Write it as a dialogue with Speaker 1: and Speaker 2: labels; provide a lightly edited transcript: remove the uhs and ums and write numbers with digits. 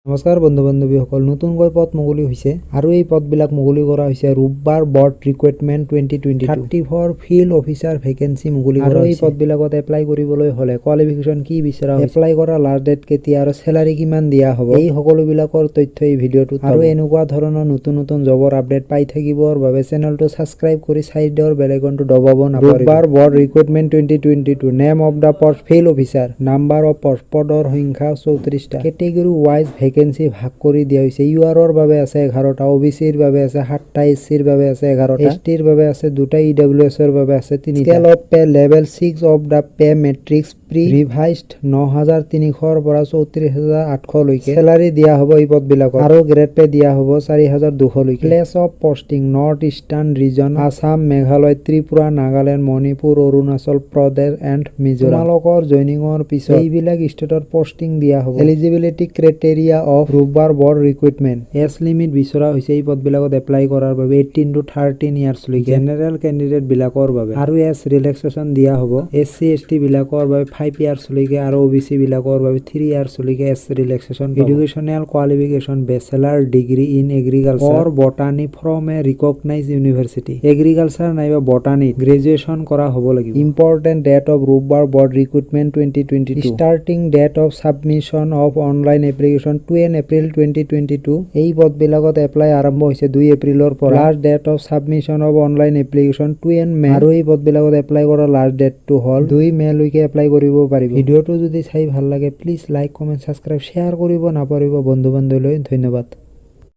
Speaker 1: নমস্কাৰ বন্ধু বান্ধৱীসকল, নতুনকৈ পদ মুকলি হৈছে আৰু এই পদবিলাক মুকলি কৰা হৈছে rubber board recruitment 2022 34 field officer vacancy মুকলি কৰা হৈছে। এই পদবিলাকত এপ্লাই কৰিবলৈ হ'লে কোৱালিফিকেশ্যন কি বিচৰা হৈছে, এপ্লাই কৰা লাষ্ট ডেট কেতিয়া আৰু চেলাৰী কিমান দিয়া হ'ব, এই সকলোবিলাকৰ তথ্য এই ভিডিঅ'টোত আৰু এনেকুৱা ধৰণৰ নতুন নতুন জবৰ আপডেট পাই থাকিবৰ বাবে চেনেলটো ছাবস্ক্ৰাইব কৰি চাইডৰ বেল আইকনটো দবাব নাপাহৰিব। Rubber board recruitment 2022 name of the post field officer, number of post, পদৰ সংখ্যা 34টা, কেটেগৰী ৱাইজ ভেকেন্সি ভাগ কৰি দিয়া হৈছে। ইউআৰৰ বাবে আছে 11টা, OBCৰ বাবে আছে 7টা, SCৰ বাবে আছে 11টা, STৰ বাবে আছে 2টা, EWSৰ বাবে আছে 3টা। Scale of pay level 6 of the pay matrix pre revised 9300ৰ পৰা 34800 লৈকে চেলাৰী দিয়া হ'ব এই পদবিলাকত আৰু গ্ৰেড পে দিয়া হ'ব 4200 লৈকে। Place of posting North Eastern region, Assam, Meghalaya, Tripura, Nagaland, Manipur, Arunachal Pradesh and Mizoram. তোমালোকৰ জইনিঙৰ পিছত এইবিলাক ষ্টেটত পষ্টিং দিয়া হ'ব। Eligibility criteria of ৰূপবাৰ board recruitment, age limit বিচৰা হৈছে এই পদবিলাকত এপ্লাই কৰাৰ বাবে 18 to 13 ইয়াৰ্ছ লৈকে জেনেৰেল কেণ্ডিডেট বিলাকৰ বাবে, আৰু এজ ৰিলেক্সেশ্যন দিয়া হ'ব SC ST বিলাকৰ বাবে 5 ইয়াৰ্ছ লৈকে আৰু OBC বিলাকৰ বাবে 3 ইয়াৰ্ছ লৈকে age relaxation. Educational qualification bachelor degree in agriculture or botany from a recognize university, agriculture নাইবা বটানীত গ্ৰেজুৱেশ্যন কৰা হ'ব লাগিব। Important date of ৰূপবাৰ board recruitment 2022, starting date of submission of online application 2 April 2022। এই পদবিলাকত এপ্লাই আৰম্ভ হৈছে 2 এপ্ৰিলৰ পৰা। Last date of submission of online application 2 May, আৰু এই পদবিলাকত এপ্লাই কৰাৰ লাষ্ট ডেটটো হ'ল 2 মে লৈকে এপ্লাই কৰিব পাৰিব। ভিডিঅ'টো যদি চাই ভাল লাগে please like, comment, subscribe, share কৰিব নাপাহৰিব বন্ধু বান্ধৱীলৈ। ধন্যবাদ।